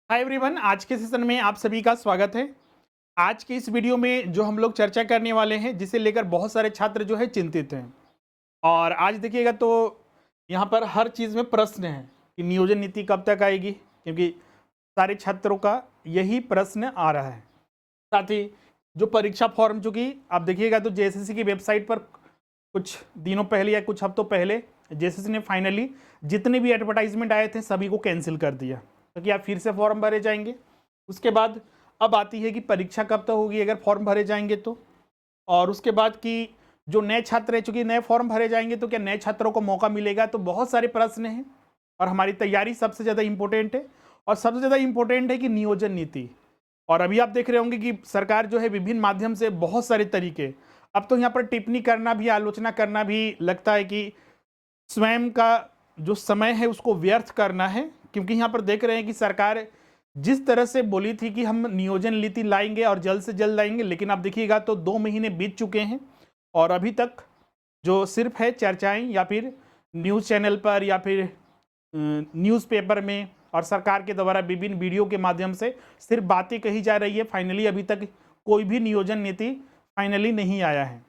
Hi everyone, आज के session में आप सभी का स्वागत है। आज के इस वीडियो में जो हम लोग चर्चा करने वाले हैं, जिसे लेकर बहुत सारे छात्र जो है चिंतित हैं। और आज देखिएगा तो यहाँ पर हर चीज़ में प्रश्न है कि नियोजन नीति कब तक आएगी, क्योंकि सारे छात्रों का यही प्रश्न आ रहा है। साथ ही जो परीक्षा फॉर्म, चूँकि आप देखिएगा तो जेएसएससी की वेबसाइट पर कुछ दिनों पहले या कुछ हफ्तों पहले जेएसएससी ने फाइनली जितने भी एडवर्टाइजमेंट आए थे सभी को कैंसिल कर दिया, क्योंकि आप फिर से फॉर्म भरे जाएंगे। उसके बाद अब आती है कि परीक्षा कब तक होगी अगर फॉर्म भरे जाएंगे तो, और उसके बाद कि जो नए छात्र हैं, चूंकि नए फॉर्म भरे जाएंगे तो क्या नए छात्रों को मौका मिलेगा। तो बहुत सारे प्रश्न हैं और हमारी तैयारी सबसे ज़्यादा इंपॉर्टेंट है। और सबसे ज़्यादा इंपॉर्टेंट है कि नियोजन नीति। और अभी आप देख रहे होंगे कि सरकार जो है विभिन्न माध्यम से बहुत सारे तरीके, अब तो यहाँ पर टिप्पणी करना भी, आलोचना करना भी लगता है कि स्वयं का जो समय है उसको व्यर्थ करना है। क्योंकि यहाँ पर देख रहे हैं कि सरकार जिस तरह से बोली थी कि हम नियोजन नीति लाएंगे और जल्द से जल्द लाएंगे, लेकिन आप देखिएगा तो 2 महीने बीत चुके हैं और अभी तक जो सिर्फ है चर्चाएं, या फिर न्यूज़ चैनल पर या फिर न्यूज़पेपर में और सरकार के द्वारा विभिन्न वीडियो के माध्यम से सिर्फ बातें कही जा रही है। फाइनली अभी तक कोई भी नियोजन नीति फाइनली नहीं आया है।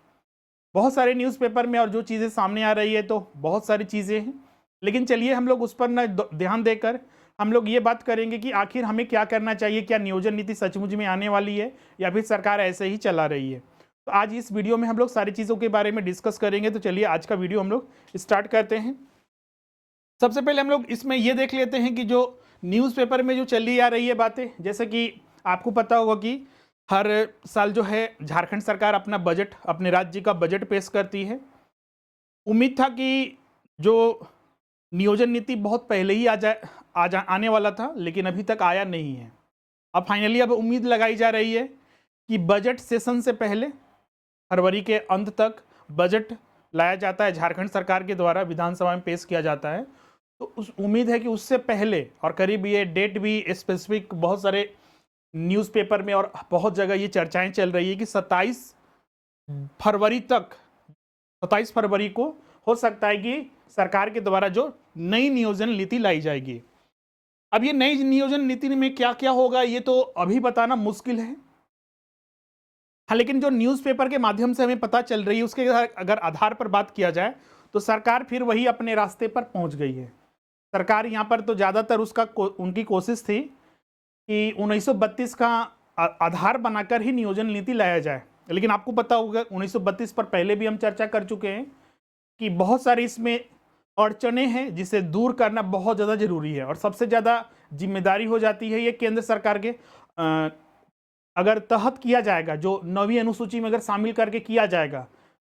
बहुत सारे न्यूज़पेपर में और जो चीज़ें सामने आ रही है तो बहुत सारी चीज़ें हैं, लेकिन चलिए हम लोग उस पर न ध्यान देकर हम लोग ये बात करेंगे कि आखिर हमें क्या करना चाहिए। क्या नियोजन नीति सचमुच में आने वाली है या फिर सरकार ऐसे ही चला रही है। तो आज इस वीडियो में हम लोग सारी चीज़ों के बारे में डिस्कस करेंगे। तो चलिए आज का वीडियो हम लोग स्टार्ट करते हैं। सबसे पहले हम लोग इसमें ये देख लेते हैं कि जो न्यूज़पेपर में जो चली आ रही है बातें, जैसे कि आपको पता होगा कि हर साल जो है झारखंड सरकार अपना बजट, अपने राज्य का बजट पेश करती है। उम्मीद था कि जो नियोजन नीति बहुत पहले ही आने वाला था, लेकिन अभी तक आया नहीं है। अब फाइनली अब उम्मीद लगाई जा रही है कि बजट सेशन से पहले फरवरी के अंत तक बजट लाया जाता है, झारखंड सरकार के द्वारा विधानसभा में पेश किया जाता है। तो उस उम्मीद है कि उससे पहले, और करीब ये डेट भी स्पेसिफिक बहुत सारे न्यूज़पेपर में और बहुत जगह ये चर्चाएं चल रही है कि 27 फरवरी को हो सकता है कि सरकार के द्वारा जो नई नियोजन नीति लाई जाएगी। अब ये नई नियोजन नीति में क्या क्या होगा ये तो अभी बताना मुश्किल है। हाँ, लेकिन जो न्यूज़पेपर के माध्यम से हमें पता चल रही है उसके अगर आधार पर बात किया जाए तो सरकार फिर वही अपने रास्ते पर पहुंच गई है। सरकार यहाँ पर तो ज़्यादातर उनकी कोशिश थी कि 1932 का आधार बनाकर ही नियोजन नीति लाया जाए। लेकिन आपको पता होगा 1932 पर पहले भी हम चर्चा कर चुके हैं कि बहुत सारी इसमें अड़चने हैं जिसे दूर करना बहुत ज़्यादा जरूरी है। और सबसे ज़्यादा जिम्मेदारी हो जाती है ये केंद्र सरकार के, अगर तहत किया जाएगा, जो 9वीं अनुसूची में अगर शामिल करके किया जाएगा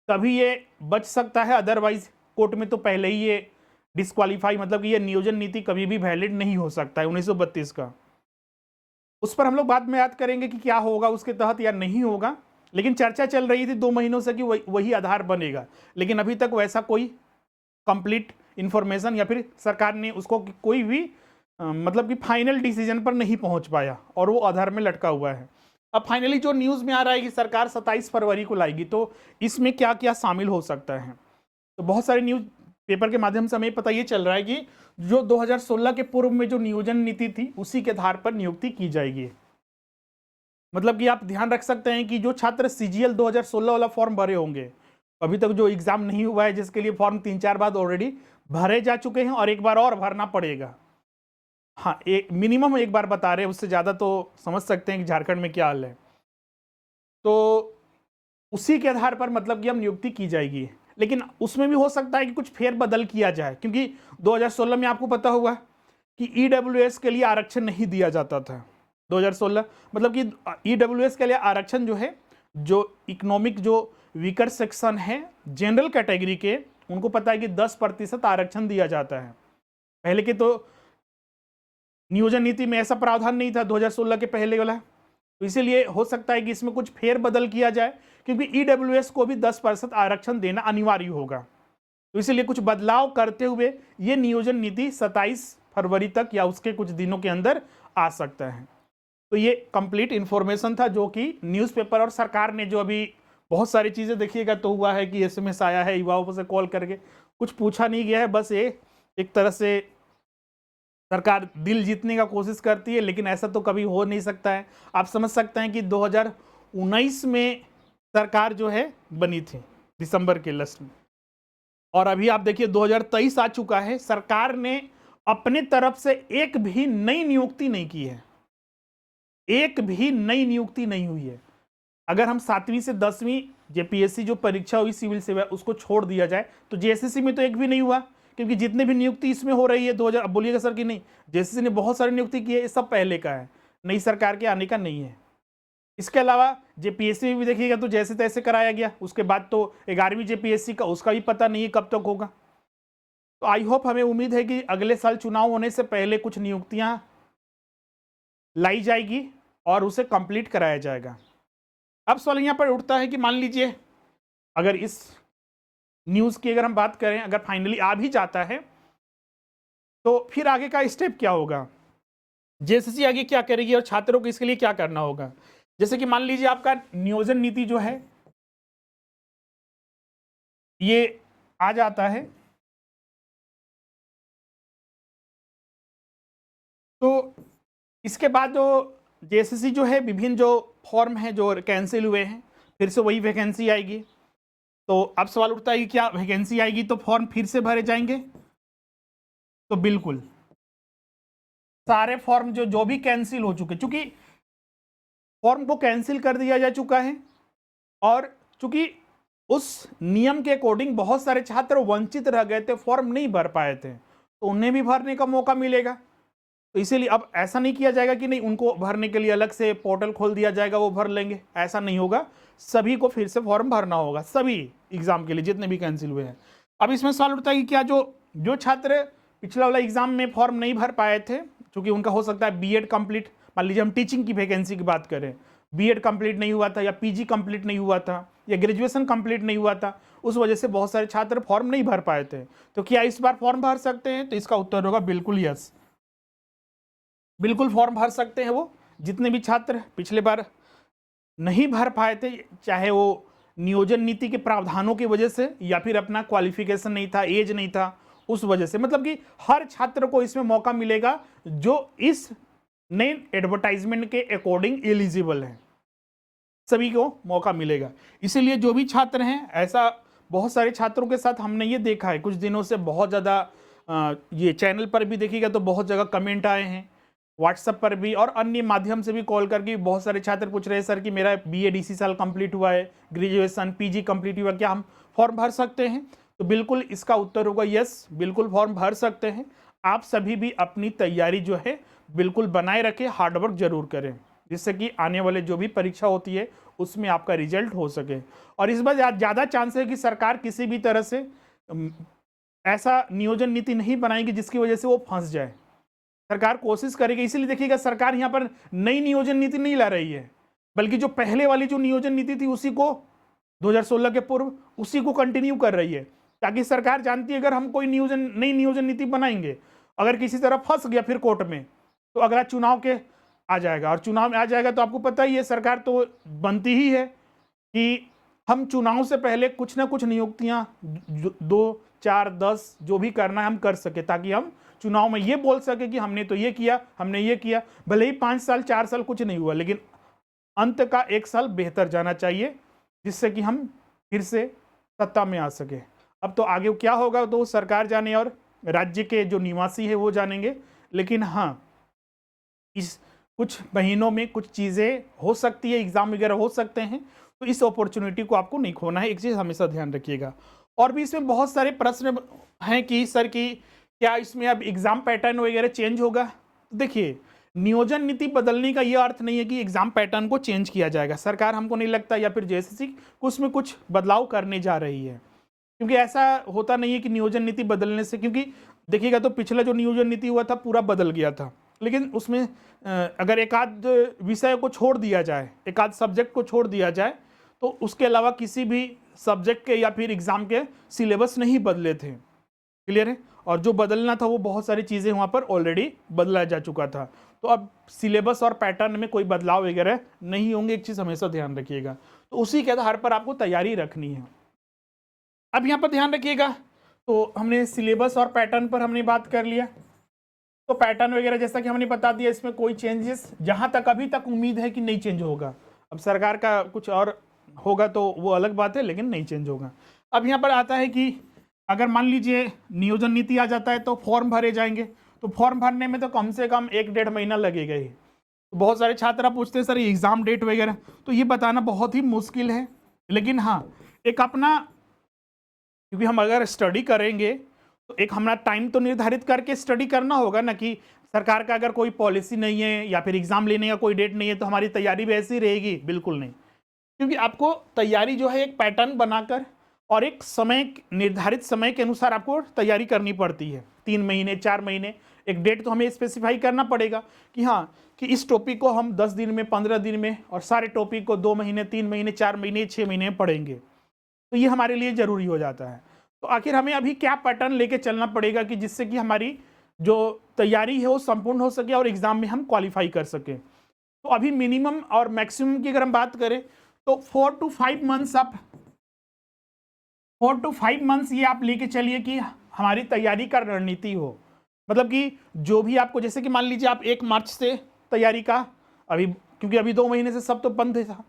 तभी ये बच सकता है। अदरवाइज कोर्ट में तो पहले ही ये डिस्क्वालीफाई, मतलब कि ये नियोजन नीति कभी भी वैलिड नहीं हो सकता है 1932 का। उस पर हम लोग बाद में याद करेंगे कि क्या होगा उसके तहत या नहीं होगा। लेकिन चर्चा चल रही थी 2 महीनों से कि वही आधार बनेगा, लेकिन अभी तक वैसा कोई कंप्लीट इंफॉर्मेशन या फिर सरकार ने उसको कोई भी मतलब कि फाइनल डिसीजन पर नहीं पहुंच पाया और वो आधार में लटका हुआ है। अब फाइनली जो न्यूज़ में आ रहा है कि सरकार 27 फरवरी को लाएगी, तो इसमें क्या क्या शामिल हो सकता है। तो बहुत सारे न्यूज़ पेपर के माध्यम से हमें पता ये चल रहा है कि जो 2016 के पूर्व में जो नियोजन नीति थी उसी के आधार पर नियुक्ति की जाएगी। मतलब कि आप ध्यान रख सकते हैं कि जो छात्र सीजीएल 2016 वाला फॉर्म भरे होंगे, अभी तक जो एग्जाम नहीं हुआ है, जिसके लिए फॉर्म 3-4 बार ऑलरेडी भरे जा चुके हैं और एक बार और भरना पड़ेगा। हाँ, एक मिनिमम एक बार बता रहे हैं, उससे ज़्यादा तो समझ सकते हैं कि झारखंड में क्या हाल है। तो उसी के आधार पर मतलब कि हम नियुक्ति की जाएगी। लेकिन उसमें भी हो सकता है कि कुछ फेरबदल किया जाए, क्योंकि 2016 में आपको पता होगा कि ईडब्ल्यूएस के लिए आरक्षण नहीं दिया जाता था। 2016 मतलब कि ईडब्ल्यूएस के लिए आरक्षण जो है, जो इकोनॉमिक जो वीकर सेक्शन है जनरल कैटेगरी के, उनको पता है कि 10% आरक्षण दिया जाता है। पहले के तो नियोजन नीति में ऐसा प्रावधान नहीं था 2016 के पहले वाला। तो इसीलिए हो सकता है कि इसमें कुछ फेरबदल किया जाए, क्योंकि ईडब्ल्यूएस को भी 10% आरक्षण देना अनिवार्य होगा। तो इसीलिए कुछ बदलाव करते हुए ये नियोजन नीति 27 फरवरी तक या उसके कुछ दिनों के अंदर आ सकता है। तो ये कंप्लीट इन्फॉर्मेशन था जो कि न्यूज़पेपर और सरकार ने जो अभी बहुत सारी चीज़ें देखिएगा तो हुआ है कि एसएमएस आया है, युवाओं से कॉल करके कुछ पूछा नहीं गया है, बस ये एक तरह से सरकार दिल जीतने का कोशिश करती है, लेकिन ऐसा तो कभी हो नहीं सकता है। आप समझ सकते हैं कि 2019 में सरकार जो है बनी थी दिसंबर के लास्ट में, और अभी आप देखिए 2023 आ चुका है, सरकार ने अपने तरफ से एक भी नई नियुक्ति नहीं की है, एक भी नई नियुक्ति नहीं हुई है। अगर हम 7वीं से 10वीं जेपीएससी जो परीक्षा हुई सिविल सेवा उसको छोड़ दिया जाए तो जेएसएससी में तो एक भी नहीं हुआ, क्योंकि जितने भी नियुक्ति इसमें हो रही है 2000, अब बोलिएगा सर कि नहीं जेएसएससी ने बहुत सारी नियुक्ति की है, ये सब पहले का है, नई सरकार के आने का नहीं है। इसके अलावा जेपीएससी में भी देखिएगा तो जैसे तैसे कराया गया, उसके बाद तो 11वीं जेपीएससी का उसका भी पता नहीं है कब तक होगा। तो आई होप, हमें उम्मीद है कि अगले साल चुनाव होने से पहले कुछ नियुक्तियां लाई जाएगी और उसे कंप्लीट कराया जाएगा। अब सवाल यहाँ पर उठता है कि मान लीजिए अगर इस न्यूज़ की अगर हम बात करें, अगर फाइनली आ भी जाता है तो फिर आगे का स्टेप क्या होगा, जेएसएससी आगे क्या करेगी और छात्रों को इसके लिए क्या करना होगा। जैसे कि मान लीजिए आपका नियोजन नीति जो है ये आ जाता है, तो इसके बाद जो जेएसएससी जो है विभिन्न जो फॉर्म है जो कैंसिल हुए हैं फिर से वही वैकेंसी आएगी। तो अब सवाल उठता है कि क्या वैकेंसी आएगी तो फॉर्म फिर से भरे जाएंगे, तो बिल्कुल सारे फॉर्म जो भी कैंसिल हो चुके, चूंकि फॉर्म को कैंसिल कर दिया जा चुका है और चूंकि उस नियम के अकॉर्डिंग बहुत सारे छात्र वंचित रह गए थे, फॉर्म नहीं भर पाए थे, तो उन्हें भी भरने का मौका मिलेगा। तो इसीलिए अब ऐसा नहीं किया जाएगा कि नहीं उनको भरने के लिए अलग से पोर्टल खोल दिया जाएगा वो भर लेंगे, ऐसा नहीं होगा। सभी को फिर से फॉर्म भरना होगा, सभी एग्जाम के लिए जितने भी कैंसिल हुए हैं। अब इसमें सवाल उठता है कि क्या जो छात्र पिछला वाला एग्जाम में फॉर्म नहीं भर पाए थे, क्योंकि उनका हो सकता है बीएड कंप्लीट, मान लीजिए हम टीचिंग की वैकेंसी की बात करें, बीएड कंप्लीट नहीं हुआ था या पीजी कंप्लीट नहीं हुआ था या ग्रेजुएशन कंप्लीट नहीं हुआ था, उस वजह से बहुत सारे छात्र फॉर्म नहीं भर पाए थे, तो क्या इस बार फॉर्म भर सकते हैं? तो इसका उत्तर होगा बिल्कुल यस, बिल्कुल फॉर्म भर सकते हैं वो जितने भी छात्र पिछले बार नहीं भर पाए थे, चाहे वो नियोजन नीति के प्रावधानों की वजह से या फिर अपना क्वालिफिकेशन नहीं था, एज नहीं था, उस वजह से। मतलब कि हर छात्र को इसमें मौका मिलेगा जो इस नए एडवर्टाइजमेंट के अकॉर्डिंग एलिजिबल है, सभी को मौका मिलेगा। इसीलिए जो भी छात्र हैं, ऐसा बहुत सारे छात्रों के साथ हमने ये देखा है कुछ दिनों से, बहुत ज़्यादा ये चैनल पर भी देखिएगा तो बहुत जगह कमेंट आए हैं, व्हाट्सएप पर भी और अन्य माध्यम से भी कॉल करके बहुत सारे छात्र पूछ रहे हैं सर कि मेरा बीएड इसी साल कंप्लीट हुआ है, ग्रेजुएशन पीजी कंप्लीट हुआ, क्या हम फॉर्म भर सकते हैं? तो बिल्कुल इसका उत्तर होगा यस, बिल्कुल फॉर्म भर सकते हैं। आप सभी भी अपनी तैयारी जो है बिल्कुल बनाए रखें, हार्डवर्क जरूर करें, जिससे कि आने वाले जो भी परीक्षा होती है उसमें आपका रिजल्ट हो सके। और इस बार ज़्यादा चांस है कि सरकार किसी भी तरह से ऐसा नियोजन नीति नहीं बनाएगी जिसकी वजह से वो फंस जाए। सरकार कोशिश करेगी, इसीलिए देखिएगा सरकार यहाँ पर नई नियोजन नीति नहीं ला रही है, बल्कि जो पहले वाली जो नियोजन नीति थी उसी को 2016 के पूर्व उसी को कंटिन्यू कर रही है, ताकि सरकार जानती है अगर हम कोई नई नियोजन नीति बनाएंगे, अगर किसी तरह फंस गया फिर कोर्ट में, तो अगला चुनाव के आ जाएगा, और चुनाव में आ जाएगा तो आपको पता ही है सरकार तो बनती ही है कि हम चुनाव से पहले कुछ ना कुछ नियुक्तियां 2, 4, 10 जो भी करना है हम कर सके, ताकि हम चुनाव में ये बोल सके कि हमने तो ये किया, हमने ये किया। भले ही 5 साल 4 साल कुछ नहीं हुआ, लेकिन अंत का 1 साल बेहतर जाना चाहिए, जिससे कि हम फिर से सत्ता में आ सके। अब तो आगे क्या होगा तो सरकार जाने और राज्य के जो निवासी है वो जानेंगे, लेकिन हाँ इस कुछ महीनों में कुछ चीज़ें हो सकती है, एग्जाम वगैरह हो सकते हैं, तो इस अपॉर्चुनिटी को आपको नहीं खोना है, एक चीज़ हमेशा ध्यान रखिएगा। और भी इसमें बहुत सारे प्रश्न हैं कि सर की क्या इसमें अब एग्जाम पैटर्न वगैरह चेंज होगा? देखिए, नियोजन नीति बदलने का यह अर्थ नहीं है कि एग्जाम पैटर्न को चेंज किया जाएगा। सरकार हमको नहीं लगता या फिर जेएसएससी उसमें कुछ बदलाव करने जा रही है, क्योंकि ऐसा होता नहीं है कि नियोजन नीति बदलने से, क्योंकि देखिएगा तो पिछला जो नियोजन नीति हुआ था पूरा बदल गया था, लेकिन उसमें अगर एक आध विषय को छोड़ दिया जाए, एक आध सब्जेक्ट को छोड़ दिया जाए, तो उसके अलावा किसी भी सब्जेक्ट के या फिर एग्जाम के सिलेबस नहीं बदले थे। क्लियर है? और जो बदलना था वो बहुत सारी चीज़ें वहाँ पर ऑलरेडी बदला जा चुका था, तो अब सिलेबस और पैटर्न में कोई बदलाव वगैरह नहीं होंगे, एक चीज़ हमेशा ध्यान रखिएगा। तो उसी के आधार पर आपको तैयारी रखनी है। अब यहाँ पर ध्यान रखिएगा, तो हमने सिलेबस और पैटर्न पर हमने बात कर लिया, तो पैटर्न वगैरह जैसा कि हमने बता दिया, इसमें कोई चेंजेस जहां तक अभी तक उम्मीद है कि नहीं चेंज होगा। अब सरकार का कुछ और होगा तो वो अलग बात है, लेकिन नहीं चेंज होगा। अब यहाँ पर आता है कि अगर मान लीजिए नियोजन नीति आ जाता है तो फॉर्म भरे जाएंगे, तो फॉर्म भरने में तो कम से कम 1-1.5 महीना लगेगा ही। तो बहुत सारे छात्र पूछते हैं सर एग्जाम डेट वगैरह, तो ये बताना बहुत ही मुश्किल है। लेकिन हाँ, एक अपना, क्योंकि हम अगर स्टडी करेंगे तो एक हमारा टाइम तो निर्धारित करके स्टडी करना होगा ना, कि सरकार का अगर कोई पॉलिसी नहीं है या फिर एग्जाम लेने का कोई डेट नहीं है तो हमारी तैयारी भी ऐसी रहेगी, बिल्कुल नहीं। क्योंकि आपको तैयारी जो है एक पैटर्न बनाकर और एक समय, निर्धारित समय के अनुसार आपको तैयारी करनी पड़ती है। 3 महीने 4 महीने एक डेट तो हमें स्पेसिफाई करना पड़ेगा कि हाँ, कि इस टॉपिक को हम 10 दिन में, 15 दिन में, और सारे टॉपिक को 2 महीने 3 महीने 4 महीने 6 महीने में पढ़ेंगे। तो ये हमारे लिए जरूरी हो जाता है। तो आखिर हमें अभी क्या पैटर्न लेके चलना पड़ेगा कि जिससे कि हमारी जो तैयारी है वो संपूर्ण हो सके और एग्जाम में हम क्वालिफाई कर सकें। तो अभी मिनिमम और मैक्सिमम की अगर हम बात करें तो 4 to 5 मंथ्स आप 4 to 5 मंथ्स ये आप लेके चलिए कि हमारी तैयारी का रणनीति हो। मतलब कि जो भी आपको, जैसे कि मान लीजिए आप 1 मार्च से तैयारी का, अभी क्योंकि अभी 2 महीने से सब तो बंद था,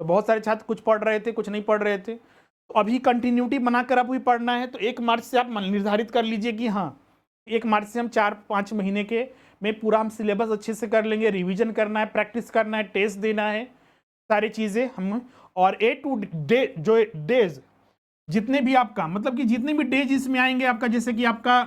तो बहुत सारे छात्र कुछ पढ़ रहे थे कुछ नहीं पढ़ रहे थे, तो अभी कंटिन्यूटी बनाकर आपको पढ़ना है। तो 1 मार्च से आप निर्धारित कर लीजिए कि हाँ, 1 मार्च से हम 4-5 महीने के में पूरा हम सिलेबस अच्छे से कर लेंगे, रिवीजन करना है, प्रैक्टिस करना है, टेस्ट देना है, सारी चीज़ें हम। और A to D जो डेज जितने भी आपका, मतलब कि जितने भी डेज इसमें आएंगे आपका, जैसे कि आपका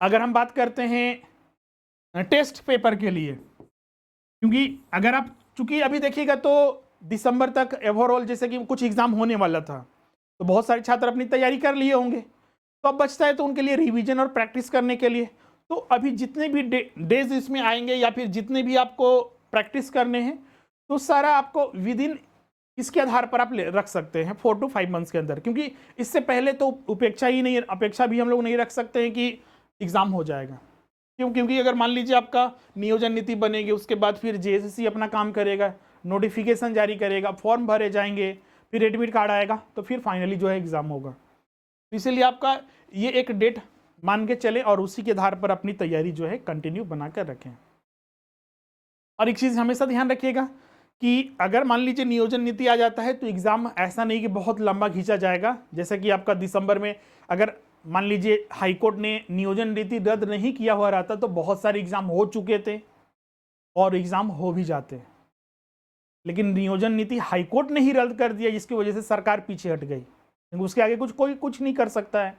अगर हम बात करते हैं टेस्ट पेपर के लिए, क्योंकि अगर आप, चूंकि अभी देखिएगा तो दिसंबर तक ओवरऑल जैसे कि कुछ एग्जाम होने वाला था, तो बहुत सारे छात्र अपनी तैयारी कर लिए होंगे, तो अब बचता है तो उनके लिए रिवीजन और प्रैक्टिस करने के लिए। तो अभी जितने भी डेज इसमें आएंगे या फिर जितने भी आपको प्रैक्टिस करने हैं, तो सारा आपको विद इन इसके आधार पर आप रख सकते हैं 4 to 5 मंथ्स के अंदर। क्योंकि इससे पहले तो उपेक्षा ही नहीं, अपेक्षा भी हम लोग नहीं रख सकते हैं कि एग्जाम हो जाएगा। क्यों? क्योंकि अगर मान लीजिए आपका नियोजन नीति बनेगी, उसके बाद फिर जेएसएससी अपना काम करेगा, नोटिफिकेशन जारी करेगा, फॉर्म भरे जाएंगे, फिर एडमिट कार्ड आएगा, तो फिर फाइनली जो है एग्जाम होगा। तो इसीलिए आपका ये एक डेट मान के चले और उसी के आधार पर अपनी तैयारी जो है कंटिन्यू बना कर रखें। और एक चीज़ हमेशा ध्यान रखिएगा कि अगर मान लीजिए नियोजन नीति आ जाता है तो एग्जाम ऐसा नहीं कि बहुत लंबा खींचा जाएगा। जैसे कि आपका दिसंबर में अगर मान लीजिए हाईकोर्ट ने नियोजन नीति रद्द नहीं किया हुआ रहता तो बहुत सारे एग्जाम हो चुके थे और एग्जाम हो भी जाते, लेकिन नियोजन नीति हाईकोर्ट ने ही रद्द कर दिया, जिसकी वजह से सरकार पीछे हट गई, क्योंकि उसके आगे कोई कुछ नहीं कर सकता है।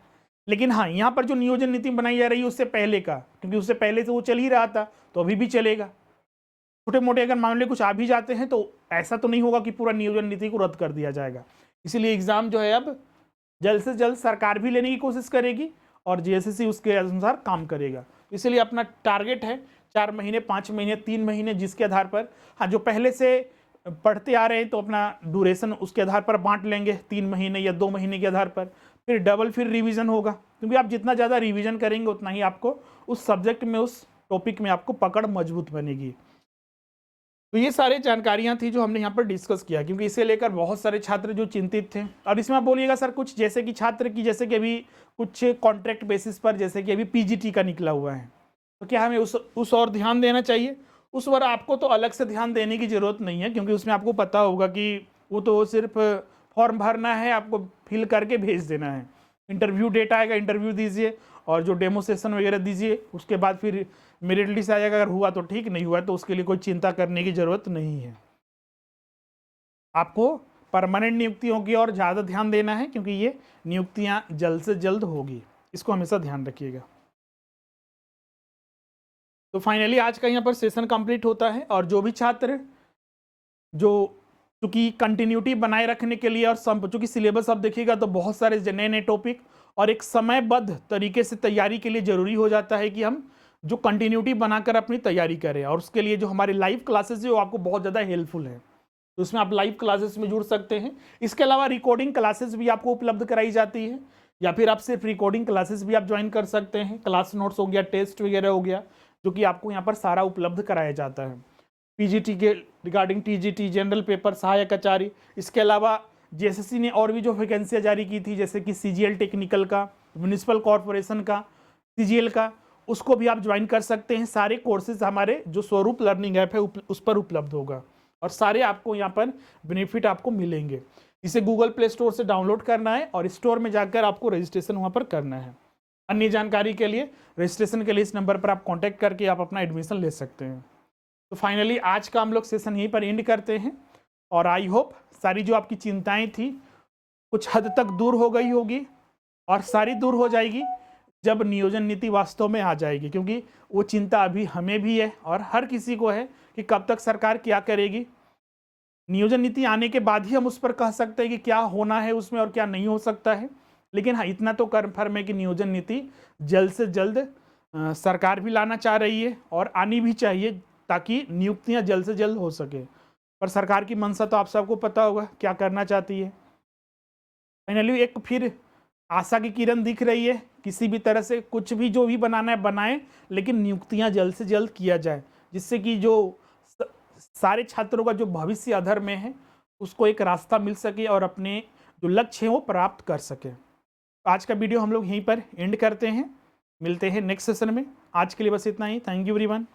लेकिन हाँ, यहाँ पर जो नियोजन नीति बनाई जा रही है उससे पहले का, क्योंकि उससे पहले से वो चल ही रहा था तो अभी भी चलेगा। छोटे मोटे अगर मामले कुछ आ भी जाते हैं तो ऐसा तो नहीं होगा कि पूरा नियोजन नीति को रद्द कर दिया जाएगा। इसीलिए एग्जाम जो है अब जल्द से जल्द सरकार भी लेने की कोशिश करेगी और जेएसएससी उसके अनुसार काम करेगा। इसलिए अपना टारगेट है 4 महीने, 5 महीने, 3 महीने, जिसके आधार पर, हाँ, जो पहले से पढ़ते आ रहे हैं तो अपना ड्यूरेशन उसके आधार पर बांट लेंगे, 3 महीने या 2 महीने के आधार पर, फिर डबल फिर रिवीजन होगा। क्योंकि आप जितना ज़्यादा रिवीजन करेंगे उतना ही आपको उस सब्जेक्ट में, उस टॉपिक में आपको पकड़ मजबूत बनेगी। तो ये सारी जानकारियां थी जो हमने यहाँ पर डिस्कस किया, क्योंकि इसे लेकर बहुत सारे छात्र जो चिंतित थे। अब इसमें आप बोलिएगा सर कुछ, जैसे कि छात्र की, जैसे कि अभी कुछ कॉन्ट्रैक्ट बेसिस पर, जैसे कि अभी पीजीटी का निकला हुआ है, तो क्या हमें उस और ध्यान देना चाहिए? उस पर आपको तो अलग से ध्यान देने की ज़रूरत नहीं है, क्योंकि उसमें आपको पता होगा कि वो तो सिर्फ फॉर्म भरना है, आपको फिल करके भेज देना है, इंटरव्यू डेट आएगा, इंटरव्यू दीजिए और जो डेमो सेशन वगैरह दीजिए, उसके बाद फिर मेरिट लिस्ट आ जाएगा। अगर हुआ तो ठीक, नहीं हुआ तो उसके लिए कोई चिंता करने की ज़रूरत नहीं है। आपको परमानेंट नियुक्तियों की और ज़्यादा ध्यान देना है, क्योंकि ये नियुक्तियां जल्द से जल्द होगी, इसको हमेशा ध्यान रखिएगा। तो फाइनली आज का यहाँ पर सेशन कंप्लीट होता है। और जो भी छात्र जो चूँकि कंटिन्यूटी बनाए रखने के लिए और चूँकि सिलेबस अब देखिएगा तो बहुत सारे नए नए टॉपिक और एक समयबद्ध तरीके से तैयारी के लिए ज़रूरी हो जाता है कि हम जो कंटिन्यूटी बनाकर अपनी तैयारी करें। और उसके लिए जो हमारी लाइव क्लासेस है वो आपको बहुत ज़्यादा हेल्पफुल है, तो उसमें आप लाइव क्लासेस में जुड़ सकते हैं। इसके अलावा रिकॉर्डिंग क्लासेस भी आपको उपलब्ध कराई जाती है, या फिर आप सिर्फ रिकॉर्डिंग क्लासेस भी आप ज्वाइन कर सकते हैं। क्लास नोट्स हो गया, टेस्ट वगैरह हो गया, जो कि आपको यहाँ पर सारा उपलब्ध कराया जाता है। पीजीटी के रिगार्डिंग टीजीटी, जनरल पेपर, सहायक आचार्य, इसके अलावा जेएसएससी ने और भी जो वैकेंसियाँ जारी की थी, जैसे कि सीजीएल टेक्निकल का, म्यूनिसिपल कॉरपोरेशन का, सीजीएल का, उसको भी आप ज्वाइन कर सकते हैं। सारे कोर्सेज हमारे जो स्वरूप लर्निंग ऐप है उस पर उपलब्ध होगा और सारे आपको यहाँ पर बेनिफिट आपको मिलेंगे। इसे गूगल प्ले स्टोर से डाउनलोड करना है और स्टोर में जाकर आपको रजिस्ट्रेशन वहाँ पर करना है। अन्य जानकारी के लिए, रजिस्ट्रेशन के लिए इस नंबर पर आप कॉन्टैक्ट करके आप अपना एडमिशन ले सकते हैं। तो फाइनली आज का हम लोग सेशन यहीं पर एंड करते हैं और आई होप सारी जो आपकी चिंताएं थी कुछ हद तक दूर हो गई होगी और सारी दूर हो जाएगी जब नियोजन नीति वास्तव में आ जाएगी, क्योंकि वो चिंता अभी हमें भी है और हर किसी को है कि कब तक सरकार क्या करेगी। नियोजन नीति आने के बाद ही हम उस पर कह सकते हैं कि क्या होना है उसमें और क्या नहीं हो सकता है। लेकिन हाँ, इतना तो कन्फर्म है कि नियोजन नीति जल्द से जल्द सरकार भी लाना चाह रही है और आनी भी चाहिए ताकि नियुक्तियां जल्द से जल्द हो सके। पर सरकार की मंशा तो आप सबको पता होगा क्या करना चाहती है। फाइनली एक फिर आशा की किरण दिख रही है, किसी भी तरह से कुछ भी जो भी बनाना है बनाएं, लेकिन नियुक्तियां जल्द से जल्द किया जाए, जिससे कि जो सारे छात्रों का जो भविष्य अधर में है उसको एक रास्ता मिल सके और अपने जो लक्ष्य है वो प्राप्त कर सके। आज का वीडियो हम लोग यहीं पर एंड करते हैं, मिलते हैं नेक्स्ट सेशन में। आज के लिए बस इतना ही। Thank you everyone.